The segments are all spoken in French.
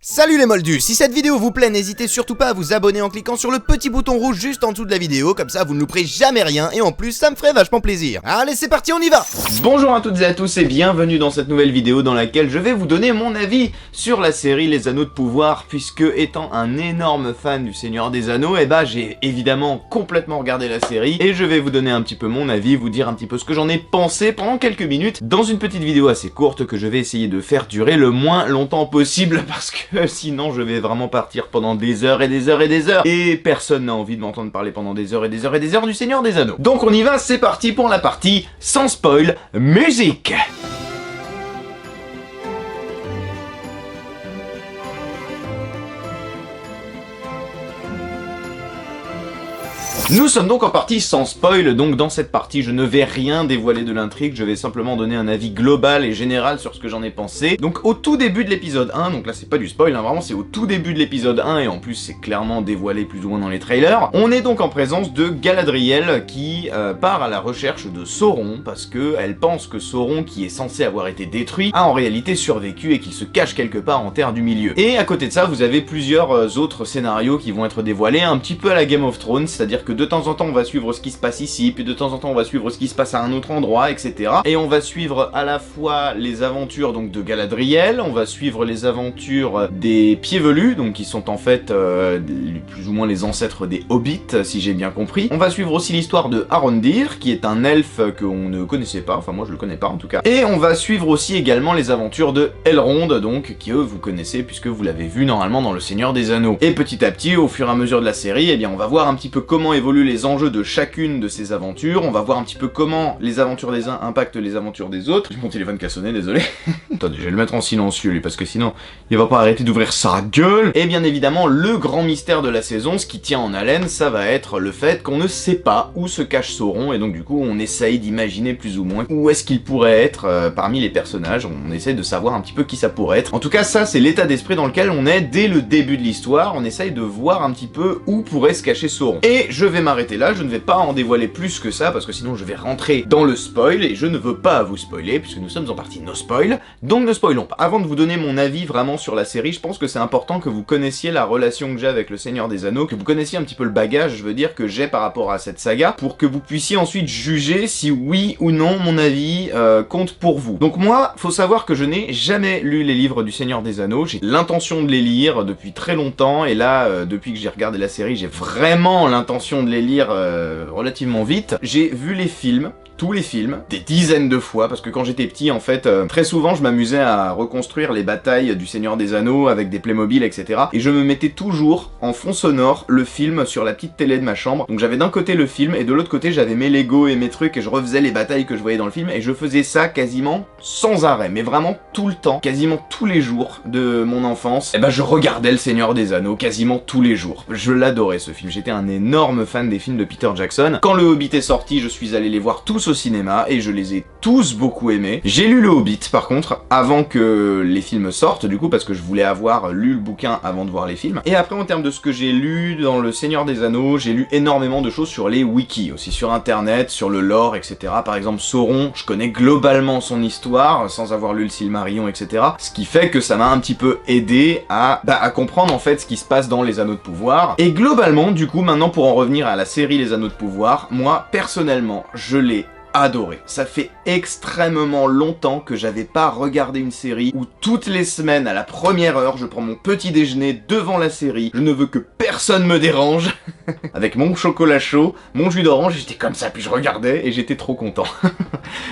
Salut les moldus, si cette vidéo vous plaît, n'hésitez surtout pas à vous abonner en cliquant sur le petit bouton rouge juste en dessous de la vidéo, comme ça vous ne louperez jamais rien et en plus ça me ferait vachement plaisir. Allez c'est parti, on y va. Bonjour à toutes et à tous et bienvenue dans cette nouvelle vidéo dans laquelle je vais vous donner mon avis sur la série Les Anneaux de Pouvoir, puisque étant un énorme fan du Seigneur des Anneaux, j'ai évidemment complètement regardé la série et je vais vous donner un petit peu mon avis, vous dire un petit peu ce que j'en ai pensé pendant quelques minutes dans une petite vidéo assez courte que je vais essayer de faire durer le moins longtemps possible parce que sinon je vais vraiment partir pendant des heures et des heures et des heures et personne n'a envie de m'entendre parler pendant des heures et des heures et des heures du Seigneur des Anneaux. Donc on y va, c'est parti pour la partie sans spoil, musique. Nous sommes donc en partie sans spoil, donc dans cette partie je ne vais rien dévoiler de l'intrigue, je vais simplement donner un avis global et général sur ce que j'en ai pensé. Donc au tout début de l'épisode 1, donc là c'est pas du spoil, hein, vraiment c'est au tout début de l'épisode 1 et en plus c'est clairement dévoilé plus ou moins dans les trailers, on est donc en présence de Galadriel qui part à la recherche de Sauron parce que elle pense que Sauron, qui est censé avoir été détruit, a en réalité survécu et qu'il se cache quelque part en Terre du Milieu. Et à côté de ça vous avez plusieurs autres scénarios qui vont être dévoilés un petit peu à la Game of Thrones, c'est-à-dire que de temps en temps on va suivre ce qui se passe ici, puis de temps en temps on va suivre ce qui se passe à un autre endroit, etc. Et on va suivre à la fois les aventures donc de Galadriel, on va suivre les aventures des Pieds Velus, donc qui sont en fait plus ou moins les ancêtres des Hobbits, si j'ai bien compris. On va suivre aussi l'histoire de Arondir, qui est un elfe qu'on ne connaissait pas, enfin moi je le connais pas en tout cas. Et on va suivre aussi également les aventures de Elrond, donc qui eux vous connaissez puisque vous l'avez vu normalement dans Le Seigneur des Anneaux. Et petit à petit, au fur et à mesure de la série, eh bien on va voir un petit peu comment évoluent les enjeux de chacune de ces aventures, on va voir un petit peu comment les aventures des uns impactent les aventures des autres. Mon téléphone qui a sonné, désolé. Attendez, je vais le mettre en silencieux lui, parce que sinon il va pas arrêter d'ouvrir sa gueule. Et bien évidemment, le grand mystère de la saison, ce qui tient en haleine, ça va être le fait qu'on ne sait pas où se cache Sauron, et donc du coup on essaye d'imaginer plus ou moins où est-ce qu'il pourrait être parmi les personnages, on essaie de savoir un petit peu qui ça pourrait être. En tout cas ça c'est l'état d'esprit dans lequel on est dès le début de l'histoire, on essaye de voir un petit peu où pourrait se cacher Sauron. Et je vais m'arrêter là, je ne vais pas en dévoiler plus que ça parce que sinon je vais rentrer dans le spoil et je ne veux pas vous spoiler puisque nous sommes en partie no spoil, donc ne spoilons pas. Avant de vous donner mon avis vraiment sur la série, je pense que c'est important que vous connaissiez la relation que j'ai avec le Seigneur des Anneaux, que vous connaissiez un petit peu le bagage, je veux dire, que j'ai par rapport à cette saga, pour que vous puissiez ensuite juger si oui ou non mon avis compte pour vous. Donc moi, faut savoir que je n'ai jamais lu les livres du Seigneur des Anneaux, j'ai l'intention de les lire depuis très longtemps, et là, depuis que j'ai regardé la série, j'ai vraiment l'intention de les lire relativement vite. J'ai vu les films, tous les films, des dizaines de fois, parce que quand j'étais petit, en fait, très souvent, je m'amusais à reconstruire les batailles du Seigneur des Anneaux avec des Playmobil, etc. Et je me mettais toujours en fond sonore le film sur la petite télé de ma chambre. Donc j'avais d'un côté le film, et de l'autre côté, j'avais mes Lego et mes trucs, et je refaisais les batailles que je voyais dans le film, et je faisais ça quasiment sans arrêt, mais vraiment tout le temps, quasiment tous les jours de mon enfance. Et je regardais le Seigneur des Anneaux quasiment tous les jours. Je l'adorais ce film, j'étais un énorme fan des films de Peter Jackson. Quand le Hobbit est sorti, je suis allé les voir tous au cinéma et je les ai tous beaucoup aimés. J'ai lu le Hobbit par contre avant que les films sortent du coup parce que je voulais avoir lu le bouquin avant de voir les films. Et après en termes de ce que j'ai lu dans le Seigneur des Anneaux, j'ai lu énormément de choses sur les wikis, aussi sur internet, sur le lore, etc. Par exemple Sauron, je connais globalement son histoire sans avoir lu le Silmarillion, etc. Ce qui fait que ça m'a un petit peu aidé à comprendre en fait ce qui se passe dans les Anneaux de Pouvoir. Et globalement du coup maintenant pour en revenir à la série Les Anneaux de Pouvoir, moi personnellement je l'ai adoré. Ça fait extrêmement longtemps que j'avais pas regardé une série où toutes les semaines à la première heure je prends mon petit déjeuner devant la série, je ne veux que personne me dérange avec mon chocolat chaud, mon jus d'orange, j'étais comme ça puis je regardais et j'étais trop content.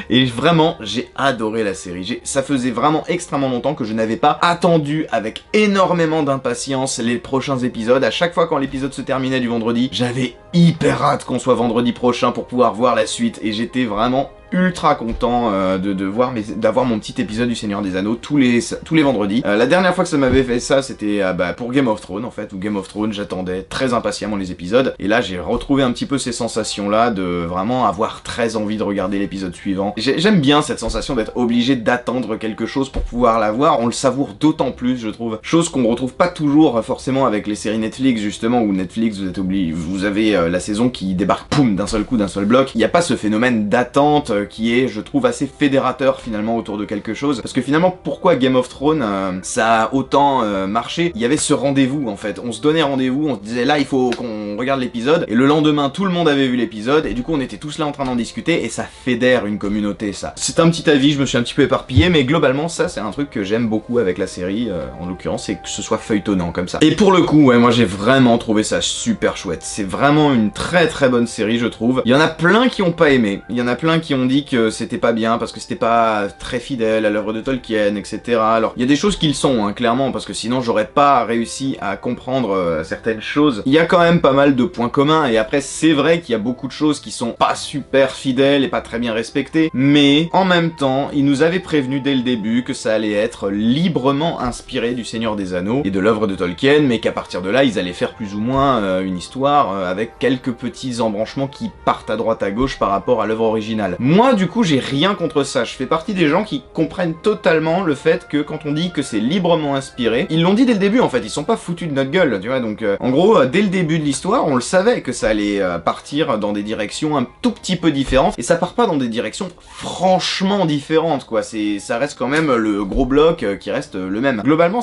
Et vraiment j'ai adoré la série, ça faisait vraiment extrêmement longtemps que je n'avais pas attendu avec énormément d'impatience les prochains épisodes. À chaque fois quand l'épisode se terminait du vendredi, j'avais hyper hâte qu'on soit vendredi prochain pour pouvoir voir la suite et j'étais vraiment ultra content d'avoir mon petit épisode du Seigneur des Anneaux tous les vendredis. La dernière fois que ça m'avait fait ça, c'était pour Game of Thrones en fait, où Game of Thrones j'attendais très impatiemment les épisodes, et là j'ai retrouvé un petit peu ces sensations là de vraiment avoir très envie de regarder l'épisode suivant. J'aime bien cette sensation d'être obligé d'attendre quelque chose pour pouvoir la voir, on le savoure d'autant plus je trouve, chose qu'on retrouve pas toujours forcément avec les séries Netflix justement, où Netflix vous avez la saison qui débarque poum d'un seul coup, d'un seul bloc, il n'y a pas ce phénomène d'attente qui est, je trouve, assez fédérateur finalement autour de quelque chose. Parce que finalement, pourquoi Game of Thrones, ça a autant marché? Il y avait ce rendez-vous en fait, on se donnait rendez-vous, on se disait là il faut qu'on regarde l'épisode, et le lendemain tout le monde avait vu l'épisode, et du coup on était tous là en train d'en discuter, et ça fédère une communauté ça. C'est un petit avis, je me suis un petit peu éparpillé, mais globalement ça c'est un truc que j'aime beaucoup avec la série, en l'occurrence, c'est que ce soit feuilletonnant comme ça. Et pour le coup, ouais, moi j'ai vraiment trouvé ça super chouette, c'est vraiment une très très bonne série je trouve. Il y en a plein qui ont pas aimé, il y en a plein qui ont dit que c'était pas bien, parce que c'était pas très fidèle à l'œuvre de Tolkien, etc. Alors il y a des choses qui le sont, hein, clairement, parce que sinon j'aurais pas réussi à comprendre certaines choses. Il y a quand même pas mal de points communs, et après c'est vrai qu'il y a beaucoup de choses qui sont pas super fidèles et pas très bien respectées, mais en même temps, ils nous avaient prévenu dès le début que ça allait être librement inspiré du Seigneur des Anneaux et de l'œuvre de Tolkien, mais qu'à partir de là, ils allaient faire plus ou moins une histoire avec quelques petits embranchements qui partent à droite à gauche par rapport à l'œuvre originale. Moi, du coup, j'ai rien contre ça. Je fais partie des gens qui comprennent totalement le fait que quand on dit que c'est librement inspiré, ils l'ont dit dès le début en fait, ils sont pas foutus de notre gueule, tu vois, donc en gros, dès le début de l'histoire, on le savait que ça allait partir dans des directions un tout petit peu différentes, et ça part pas dans des directions franchement différentes, quoi, ça reste quand même le gros bloc qui reste le même. Globalement,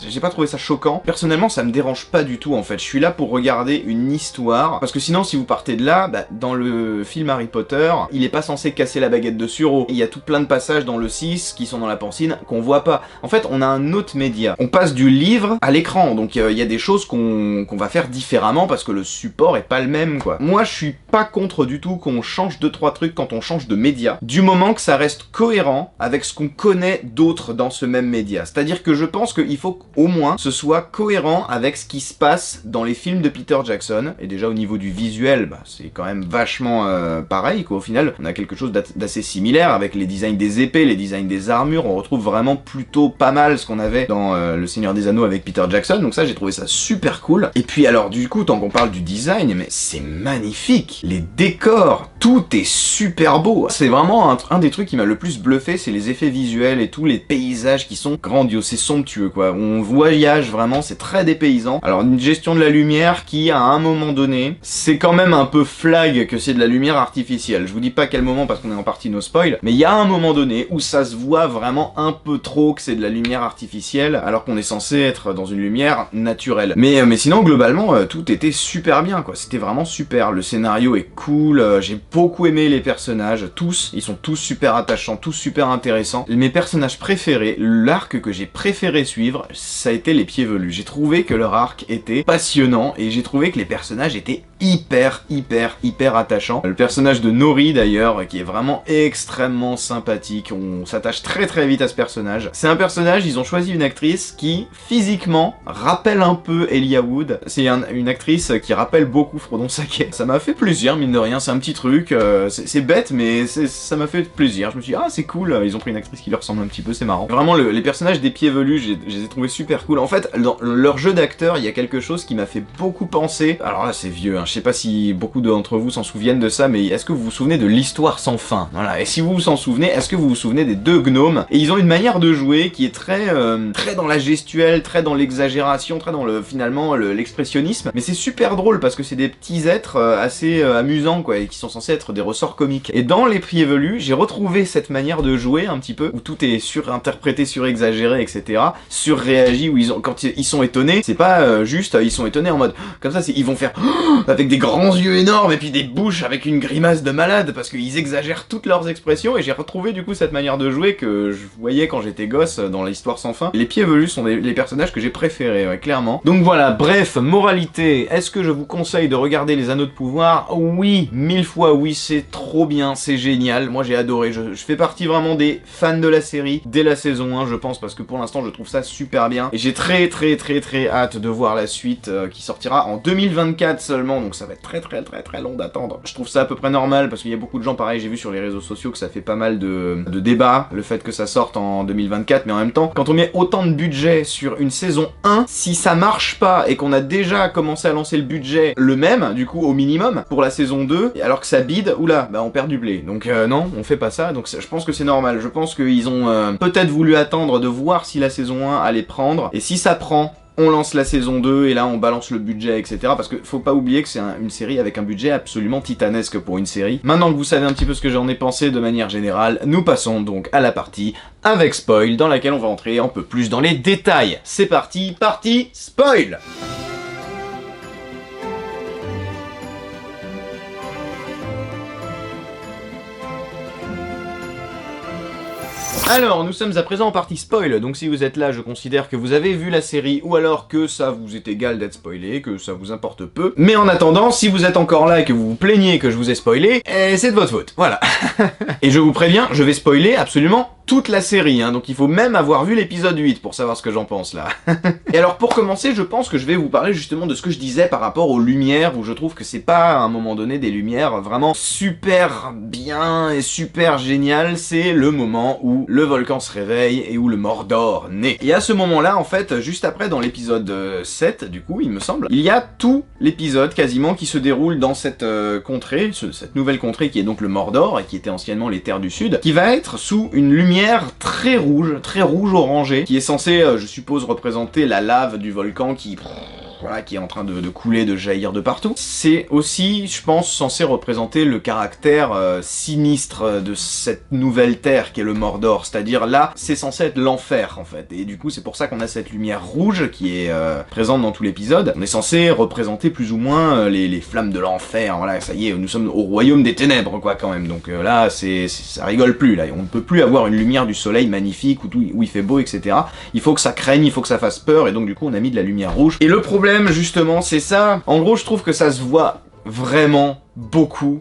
j'ai pas trouvé ça choquant, personnellement ça me dérange pas du tout en fait, je suis là pour regarder une histoire, parce que sinon si vous partez de là, bah, dans le film Harry Potter, il est pas censé casser la baguette de Suro, il y a tout plein de passages dans le 6 qui sont dans la pancine qu'on voit pas. En fait, on a un autre média, on passe du livre à l'écran, donc il y a des choses qu'on va faire différemment parce que le support est pas le même, quoi. Moi, je suis pas contre du tout qu'on change 2-3 trucs quand on change de média, du moment que ça reste cohérent avec ce qu'on connaît d'autres dans ce même média. C'est-à-dire que je pense qu'il faut qu'au moins ce soit cohérent avec ce qui se passe dans les films de Peter Jackson, et déjà au niveau du visuel, bah, c'est quand même vachement pareil, quoi. Au final, on a quelque chose d'assez similaire avec les designs des épées, les designs des armures, on retrouve vraiment plutôt pas mal ce qu'on avait dans Le Seigneur des Anneaux avec Peter Jackson, donc ça j'ai trouvé ça super cool. Et puis alors du coup, tant qu'on parle du design, mais c'est magnifique, les décors, tout est super beau. C'est vraiment un des trucs qui m'a le plus bluffé, c'est les effets visuels et tous les paysages qui sont grandioses, c'est somptueux quoi, on voyage vraiment, c'est très dépaysant. Alors une gestion de la lumière qui à un moment donné, c'est quand même un peu flag que c'est de la lumière artificielle. Je vous dis pas à quel moment parce qu'on est en partie no spoil, mais il y a un moment donné où ça se voit vraiment un peu trop que c'est de la lumière artificielle alors qu'on est censé être dans une lumière naturelle. Mais sinon globalement tout était super bien quoi, c'était vraiment super, le scénario est cool, j'ai beaucoup aimé les personnages, tous, ils sont tous super attachants, tous super intéressants. Mes personnages préférés, l'arc que j'ai préféré suivre, ça a été les Pieds Velus. J'ai trouvé que leur arc était passionnant et j'ai trouvé que les personnages étaient hyper attachants. Le personnage de Nori d'ailleurs, qui est vraiment extrêmement sympathique, on s'attache très vite à ce personnage. C'est un personnage, ils ont choisi une actrice qui, physiquement, rappelle un peu Elijah Wood. C'est une actrice qui rappelle beaucoup Frodon Sake. Ça m'a fait plaisir, mine de rien, c'est un petit truc, c'est bête, mais ça m'a fait plaisir. Je me suis dit, ah c'est cool, ils ont pris une actrice qui leur ressemble un petit peu, c'est marrant. Vraiment, les personnages des Pieds Velus, je les ai trouvés super cool. En fait, dans leur jeu d'acteur, il y a quelque chose qui m'a fait beaucoup penser, alors là c'est vieux, hein, je sais pas si beaucoup d'entre vous s'en souviennent de ça, mais est-ce que vous vous souvenez de l'Histoire sans fin? Voilà, et si vous vous en souvenez, est-ce que vous vous souvenez des deux gnomes? Et ils ont une manière de jouer qui est très dans la gestuelle, très dans l'exagération, très dans finalement l'expressionnisme, mais c'est super drôle parce que c'est des petits êtres assez amusants quoi, et qui sont censés être des ressorts comiques. Et dans Les Pieds Velus, j'ai retrouvé cette manière de jouer un petit peu, où tout est surinterprété, surexagéré, etc., surréagi, où quand ils sont étonnés, c'est pas juste ils sont étonnés en mode comme ça, ils vont faire avec des grands yeux énormes et puis des bouches avec une grimace de malade parce qu'ils exagèrent toutes leurs expressions, et j'ai retrouvé du coup cette manière de jouer que je voyais quand j'étais gosse dans l'Histoire sans fin. Les Pieds Velus sont les personnages que j'ai préférés, ouais, clairement. Donc voilà, bref, moralité, est-ce que je vous conseille de regarder Les Anneaux de Pouvoir? Oui, 1000 fois oui, c'est trop bien, c'est génial, moi j'ai adoré, je fais partie vraiment des fans de la série dès la saison 1 je pense, parce que pour l'instant je trouve ça super bien, et j'ai très hâte de voir la suite qui sortira en 2024 seulement, donc ça va être très long d'attendre. Je trouve ça à peu près normal parce qu'il y a beaucoup de gens, pareil, j'ai vu sur les réseaux sociaux que ça fait pas mal de débats, le fait que ça sorte en 2024, mais en même temps, quand on met autant de budget sur une saison 1, si ça marche pas et qu'on a déjà commencé à lancer le budget le même, du coup au minimum, pour la saison 2, alors que ça bide, oula, bah on perd du blé. Donc non, on fait pas ça, donc je pense que c'est normal. Je pense qu'ils ont peut-être voulu attendre de voir si la saison 1 allait prendre, et si ça prend, on lance la saison 2 et là on balance le budget, etc. Parce que faut pas oublier que c'est une série avec un budget absolument titanesque pour une série. Maintenant que vous savez un petit peu ce que j'en ai pensé de manière générale, nous passons donc à la partie avec spoil, dans laquelle on va entrer un peu plus dans les détails. C'est parti, partie spoil! Alors, nous sommes à présent en partie spoil, donc si vous êtes là, je considère que vous avez vu la série, ou alors que ça vous est égal d'être spoilé, que ça vous importe peu. Mais en attendant, si vous êtes encore là et que vous vous plaignez que je vous ai spoilé, c'est de votre faute, voilà. Et je vous préviens, je vais spoiler absolument toute la série, hein, donc il faut même avoir vu l'épisode 8 pour savoir ce que j'en pense là. Et alors pour commencer, je pense que je vais vous parler justement de ce que je disais par rapport aux lumières, où je trouve que c'est pas à un moment donné des lumières vraiment super bien et super géniales, c'est le moment où le volcan se réveille et où le Mordor naît. Et à ce moment-là, en fait, juste après dans l'épisode 7, du coup, il me semble, il y a tout l'épisode quasiment qui se déroule dans cette contrée, cette nouvelle contrée qui est donc le Mordor, et qui était anciennement les Terres du Sud, qui va être sous une lumière très rouge orangée, qui est censée, je suppose, représenter la lave du volcan qui... Voilà, qui est en train de couler, de jaillir de partout. C'est aussi, je pense, censé représenter le caractère sinistre de cette nouvelle terre qui est le Mordor. C'est-à-dire là, c'est censé être l'enfer en fait. Et du coup, c'est pour ça qu'on a cette lumière rouge qui est présente dans tout l'épisode. On est censé représenter plus ou moins les flammes de l'enfer. Voilà, ça y est, nous sommes au royaume des ténèbres quoi quand même. Donc là, ça rigole plus là. On ne peut plus avoir une lumière du soleil magnifique où il fait beau, etc. Il faut que ça craigne, il faut que ça fasse peur. Et donc du coup, on a mis de la lumière rouge. Et le problème justement c'est ça, en gros je trouve que ça se voit vraiment beaucoup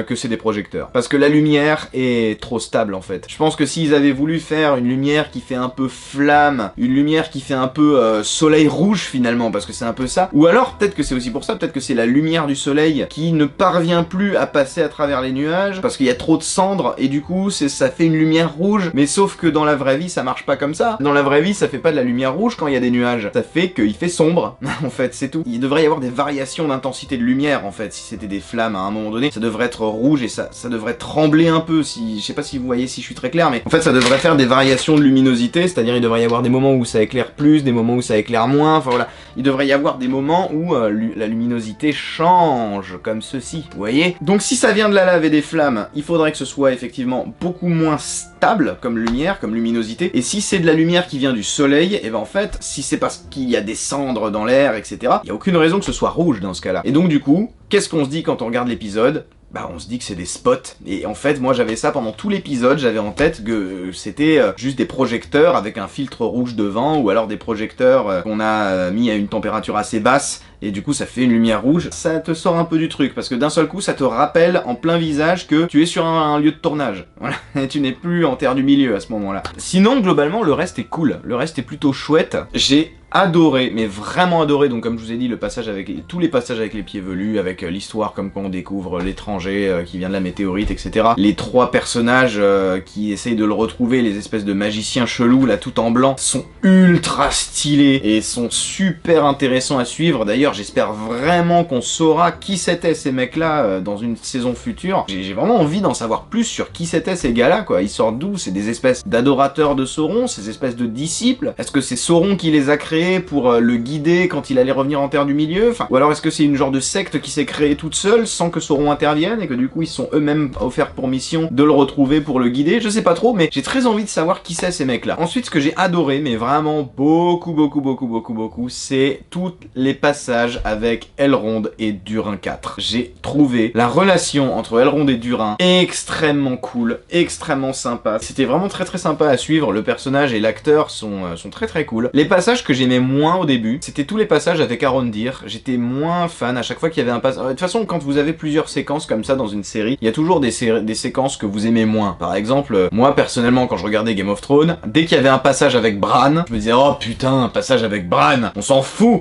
que c'est des projecteurs. Parce que la lumière est trop stable en fait. Je pense que s'ils avaient voulu faire une lumière qui fait un peu flamme, une lumière qui fait un peu soleil rouge finalement, parce que c'est un peu ça, ou alors peut-être que c'est aussi pour ça, peut-être que c'est la lumière du soleil qui ne parvient plus à passer à travers les nuages, parce qu'il y a trop de cendres, et du coup ça fait une lumière rouge, mais sauf que dans la vraie vie ça marche pas comme ça. Dans la vraie vie ça fait pas de la lumière rouge quand il y a des nuages, ça fait qu'il fait sombre, en fait c'est tout. Il devrait y avoir des variations d'intensité de lumière en fait, si c'était des flammes à un moment donné, ça devrait être rouge et ça devrait trembler un peu, si je sais pas si vous voyez si je suis très clair, mais en fait ça devrait faire des variations de luminosité, c'est-à-dire il devrait y avoir des moments où ça éclaire plus, des moments où ça éclaire moins, enfin voilà, il devrait y avoir des moments où la luminosité change, comme ceci, vous voyez. Donc si ça vient de la lave et des flammes, il faudrait que ce soit effectivement beaucoup moins stable comme lumière, comme luminosité, et si c'est de la lumière qui vient du soleil, et ben en fait, si c'est parce qu'il y a des cendres dans l'air, etc., il y a aucune raison que ce soit rouge dans ce cas-là. Et donc du coup, qu'est-ce qu'on se dit quand on regarde l'épisode ? Bah on se dit que c'est des spots, et en fait moi j'avais ça pendant tout l'épisode, j'avais en tête que c'était juste des projecteurs avec un filtre rouge devant, ou alors des projecteurs qu'on a mis à une température assez basse, et du coup ça fait une lumière rouge. Ça te sort un peu du truc, parce que d'un seul coup ça te rappelle en plein visage que tu es sur un lieu de tournage, voilà, et tu n'es plus en terre du milieu à ce moment-là. Sinon globalement le reste est cool, le reste est plutôt chouette, j'ai adoré, mais vraiment adoré, donc comme je vous ai dit, le passage avec tous les passages avec les pieds velus, avec l'histoire comme quand on découvre l'étranger qui vient de la météorite, etc. Les trois personnages qui essayent de le retrouver, les espèces de magiciens chelous là tout en blanc, sont ultra stylés et sont super intéressants à suivre. D'ailleurs j'espère vraiment qu'on saura qui c'était ces mecs là dans une saison future. J'ai vraiment envie d'en savoir plus sur qui c'était ces gars là quoi. Ils sortent d'où? C'est des espèces d'adorateurs de Sauron, ces espèces de disciples? Est-ce que c'est Sauron qui les a créés pour le guider quand il allait revenir en Terre du Milieu, enfin, ou alors est-ce que c'est une genre de secte qui s'est créée toute seule sans que Sauron intervienne et que du coup ils sont eux-mêmes offerts pour mission de le retrouver pour le guider? Je sais pas trop, mais j'ai très envie de savoir qui c'est ces mecs-là. Ensuite, ce que j'ai adoré, mais vraiment beaucoup, c'est tous les passages avec Elrond et Durin 4. J'ai trouvé la relation entre Elrond et Durin extrêmement cool, extrêmement sympa. C'était vraiment très sympa à suivre. Le personnage et l'acteur sont très cool. Les passages que j'aimais moins au début, c'était tous les passages avec Arondir. J'étais moins fan à chaque fois qu'il y avait un passage. De toute façon, quand vous avez plusieurs séquences comme ça dans une série, il y a toujours des séquences que vous aimez moins. Par exemple, moi personnellement, quand je regardais Game of Thrones, dès qu'il y avait un passage avec Bran, je me disais oh putain, un passage avec Bran, on s'en fout.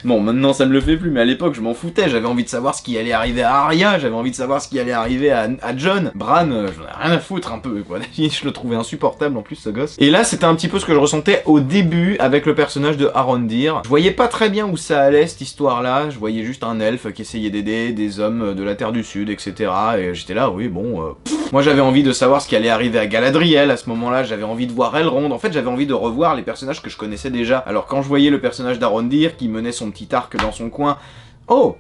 Bon, maintenant ça me le fait plus, mais à l'époque je m'en foutais, j'avais envie de savoir ce qui allait arriver à Arya, j'avais envie de savoir ce qui allait arriver à Jon. Bran, j'en ai rien à foutre un peu, quoi. Je le trouvais insupportable en plus, ce gosse. Et là, c'était un petit peu ce que je ressentais au début avec le personnage de Arondir. Je voyais pas très bien où ça allait, cette histoire-là, je voyais juste un elfe qui essayait d'aider des hommes de la Terre du Sud, etc. Et j'étais là, oui, bon... Moi, j'avais envie de savoir ce qui allait arriver à Galadriel à ce moment-là, j'avais envie de voir Elrond, en fait, j'avais envie de revoir les personnages que je connaissais déjà. Alors, quand je voyais le personnage d'Arondir qui menait son petit arc dans son coin... Oh,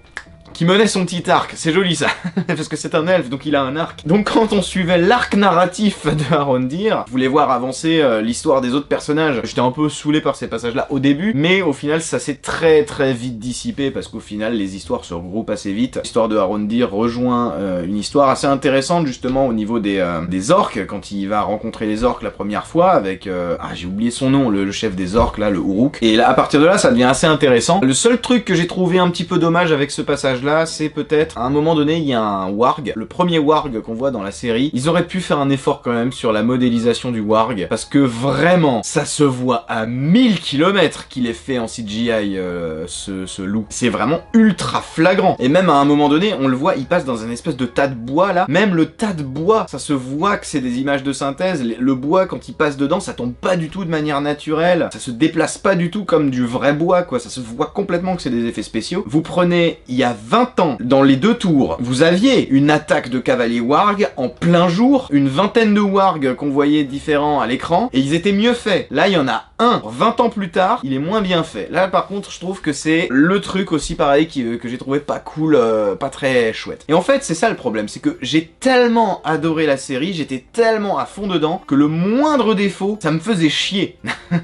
qui menait son petit arc, c'est joli ça, parce que c'est un elfe, donc il a un arc. Donc quand on suivait l'arc narratif de Arondir, je voulais voir avancer l'histoire des autres personnages. J'étais un peu saoulé par ces passages-là au début, mais au final ça s'est très vite dissipé, parce qu'au final les histoires se regroupent assez vite. L'histoire de Arondir rejoint une histoire assez intéressante justement au niveau des orques, quand il va rencontrer les orques la première fois, avec... ah, j'ai oublié son nom, le chef des orques là, le Uruk. Et là, à partir de là, ça devient assez intéressant. Le seul truc que j'ai trouvé un petit peu dommage avec ce passage-là, c'est peut-être, à un moment donné, il y a un warg, le premier warg qu'on voit dans la série. Ils auraient pu faire un effort quand même sur la modélisation du warg, parce que vraiment, ça se voit à 1000 km qu'il est fait en CGI, ce loup. C'est vraiment ultra flagrant. Et même à un moment donné, on le voit, il passe dans un espèce de tas de bois là. Même le tas de bois, ça se voit que c'est des images de synthèse. Le bois, quand il passe dedans, ça tombe pas du tout de manière naturelle. Ça se déplace pas du tout comme du vrai bois, quoi. Ça se voit complètement que c'est des effets spéciaux. Vous prenez, il y a 20 ans, dans les deux tours, vous aviez une attaque de cavaliers warg en plein jour, une vingtaine de warg qu'on voyait différents à l'écran, et ils étaient mieux faits. Là, il y en a un, 20 ans plus tard, il est moins bien fait. Là, par contre, je trouve que c'est le truc aussi pareil que j'ai trouvé pas cool, pas très chouette. Et en fait, c'est ça le problème, c'est que j'ai tellement adoré la série, j'étais tellement à fond dedans, que le moindre défaut, ça me faisait chier.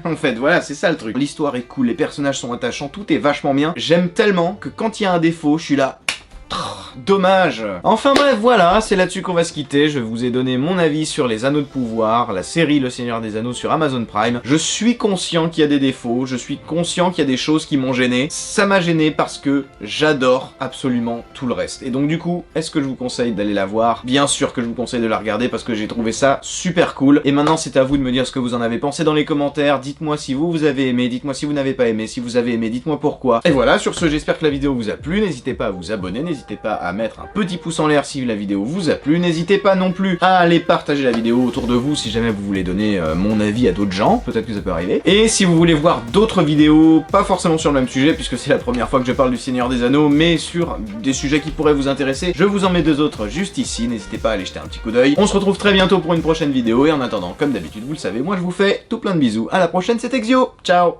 En fait, voilà, c'est ça le truc. L'histoire est cool, les personnages sont attachants, tout est vachement bien. J'aime tellement que quand il y a un défaut, je suis là... Dommage. Enfin bref, voilà, c'est là-dessus qu'on va se quitter. Je vous ai donné mon avis sur les Anneaux de Pouvoir, la série Le Seigneur des Anneaux sur Amazon Prime. Je suis conscient qu'il y a des défauts, je suis conscient qu'il y a des choses qui m'ont gêné. Ça m'a gêné parce que j'adore absolument tout le reste. Et donc du coup, est-ce que je vous conseille d'aller la voir? Bien sûr que je vous conseille de la regarder parce que j'ai trouvé ça super cool. Et maintenant, c'est à vous de me dire ce que vous en avez pensé dans les commentaires. Dites-moi si vous avez aimé, dites-moi si vous n'avez pas aimé. Si vous avez aimé, dites-moi pourquoi. Et voilà, sur ce, j'espère que la vidéo vous a plu. N'hésitez pas à vous abonner, n'hésitez pas à mettre un petit pouce en l'air si la vidéo vous a plu. N'hésitez pas non plus à aller partager la vidéo autour de vous si jamais vous voulez donner mon avis à d'autres gens, peut-être que ça peut arriver. Et si vous voulez voir d'autres vidéos, pas forcément sur le même sujet, puisque c'est la première fois que je parle du Seigneur des Anneaux, mais sur des sujets qui pourraient vous intéresser, je vous en mets deux autres juste ici, n'hésitez pas à aller jeter un petit coup d'œil. On se retrouve très bientôt pour une prochaine vidéo, et en attendant, comme d'habitude, vous le savez, moi je vous fais tout plein de bisous. À la prochaine, c'était Exio, ciao.